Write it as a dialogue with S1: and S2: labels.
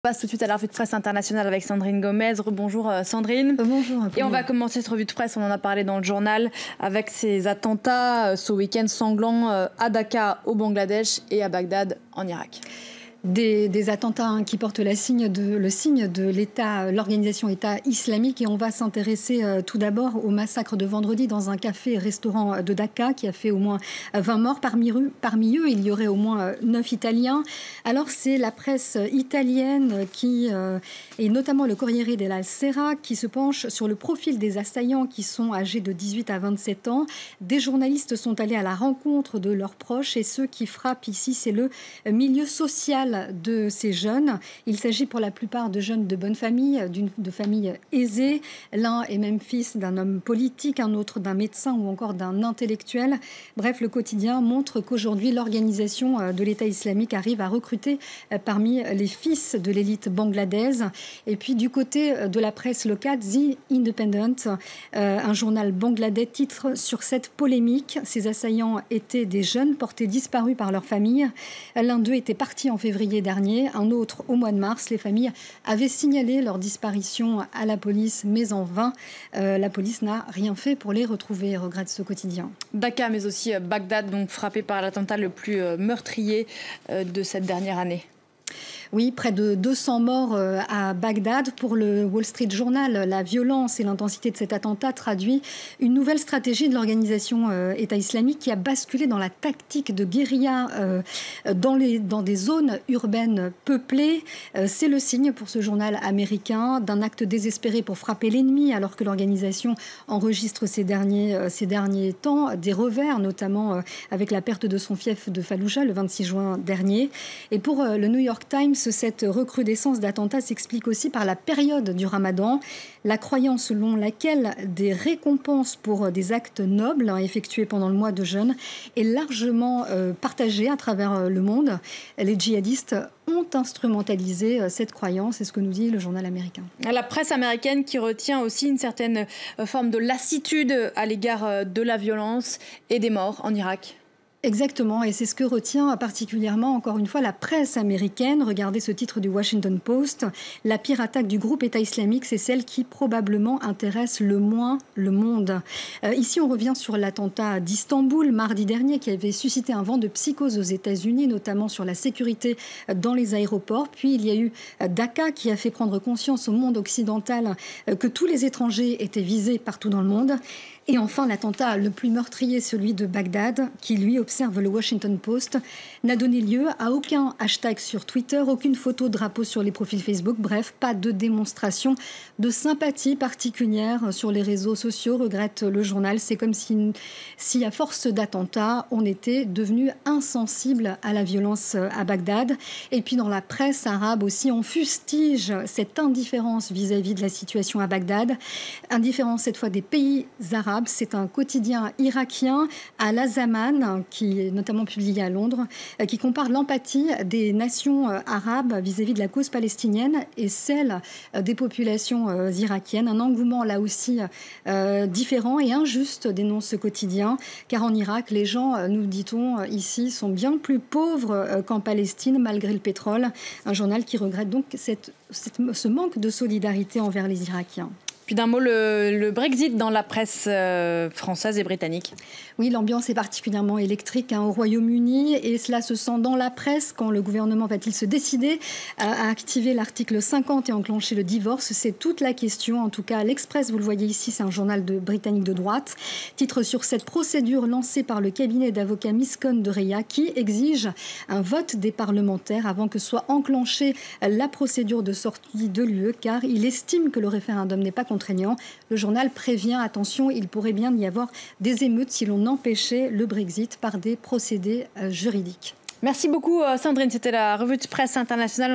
S1: On passe tout de suite à la revue de presse internationale avec Sandrine Gomez. Bonjour Sandrine.
S2: Bonjour.
S1: Et on va commencer cette revue de presse, on en a parlé dans le journal, avec ces attentats ce week-end sanglant à Dacca au Bangladesh et à Bagdad en Irak.
S2: Des attentats qui portent le signe de l'État, l'organisation État islamique. Et on va s'intéresser tout d'abord au massacre de vendredi dans un café-restaurant de Dacca qui a fait au moins 20 morts. Parmi eux, il y aurait au moins 9 Italiens. Alors c'est la presse italienne et notamment le Corriere della Sera qui se penche sur le profil des assaillants qui sont âgés de 18 à 27 ans. Des journalistes sont allés à la rencontre de leurs proches et ceux qui frappent ici, c'est le milieu social de ces jeunes. Il s'agit pour la plupart de jeunes de bonne famille, de familles aisées. L'un est même fils d'un homme politique, un autre d'un médecin ou encore d'un intellectuel. Bref, le quotidien montre qu'aujourd'hui, l'organisation de l'État islamique arrive à recruter parmi les fils de l'élite bangladaise. Et puis du côté de la presse locale, The Independent, un journal bangladais, titre sur cette polémique. Ces assaillants étaient des jeunes portés disparus par leur famille. L'un d'eux était parti en février dernier, un autre au mois de mars. Les familles avaient signalé leur disparition à la police, mais en vain. La police n'a rien fait pour les retrouver, regrette ce quotidien.
S1: Dacca, mais aussi Bagdad, donc frappé par l'attentat le plus meurtrier de cette dernière année.
S2: Oui, près de 200 morts à Bagdad. Pour le Wall Street Journal, la violence et l'intensité de cet attentat traduit une nouvelle stratégie de l'organisation État islamique qui a basculé dans la tactique de guérilla dans des zones urbaines peuplées. C'est le signe pour ce journal américain d'un acte désespéré pour frapper l'ennemi alors que l'organisation enregistre ces derniers temps des revers, notamment avec la perte de son fief de Fallujah le 26 juin dernier. Et pour le New York Times, cette recrudescence d'attentats s'explique aussi par la période du Ramadan, la croyance selon laquelle des récompenses pour des actes nobles effectués pendant le mois de jeûne est largement partagée à travers le monde. Les djihadistes ont instrumentalisé cette croyance, c'est ce que nous dit le journal américain.
S1: La presse américaine qui retient aussi une certaine forme de lassitude à l'égard de la violence et des morts en Irak.
S2: Exactement, et c'est ce que retient particulièrement, encore une fois, la presse américaine. Regardez ce titre du Washington Post. La pire attaque du groupe État islamique, c'est celle qui probablement intéresse le moins le monde. Ici, on revient sur l'attentat d'Istanbul, mardi dernier, qui avait suscité un vent de psychose aux États-Unis, notamment sur la sécurité dans les aéroports. Puis, il y a eu Dacca, qui a fait prendre conscience au monde occidental que tous les étrangers étaient visés partout dans le monde. Et enfin, l'attentat le plus meurtrier, celui de Bagdad, qui lui, observe le Washington Post, n'a donné lieu à aucun hashtag sur Twitter, aucune photo de drapeau sur les profils Facebook, bref, pas de démonstration de sympathie particulière sur les réseaux sociaux, regrette le journal. C'est comme si à force d'attentats, on était devenu insensible à la violence à Bagdad. Et puis dans la presse arabe aussi, on fustige cette indifférence vis-à-vis de la situation à Bagdad, indifférence cette fois des pays arabes. C'est un quotidien irakien, Al-Zaman, qui est notamment publié à Londres, qui compare l'empathie des nations arabes vis-à-vis de la cause palestinienne et celle des populations irakiennes. Un engouement là aussi différent et injuste, dénonce ce quotidien, car en Irak, les gens, nous dit-on ici, sont bien plus pauvres qu'en Palestine, malgré le pétrole. Un journal qui regrette donc ce manque de solidarité envers les Irakiens.
S1: Puis d'un mot, le Brexit dans la presse française et britannique.
S2: Oui, l'ambiance est particulièrement électrique au Royaume-Uni et cela se sent dans la presse. Quand le gouvernement va-t-il se décider à activer l'article 50 et enclencher le divorce? C'est toute la question. En tout cas, l'Express, vous le voyez ici, c'est un journal britannique de droite. Titre sur cette procédure lancée par le cabinet d'avocats Miscon de Reya qui exige un vote des parlementaires avant que soit enclenchée la procédure de sortie de l'UE, car il estime que le référendum n'est pas contraignant. Le journal prévient, attention, il pourrait bien y avoir des émeutes si l'on empêchait le Brexit par des procédés juridiques.
S1: Merci beaucoup Sandrine, c'était la revue de presse internationale.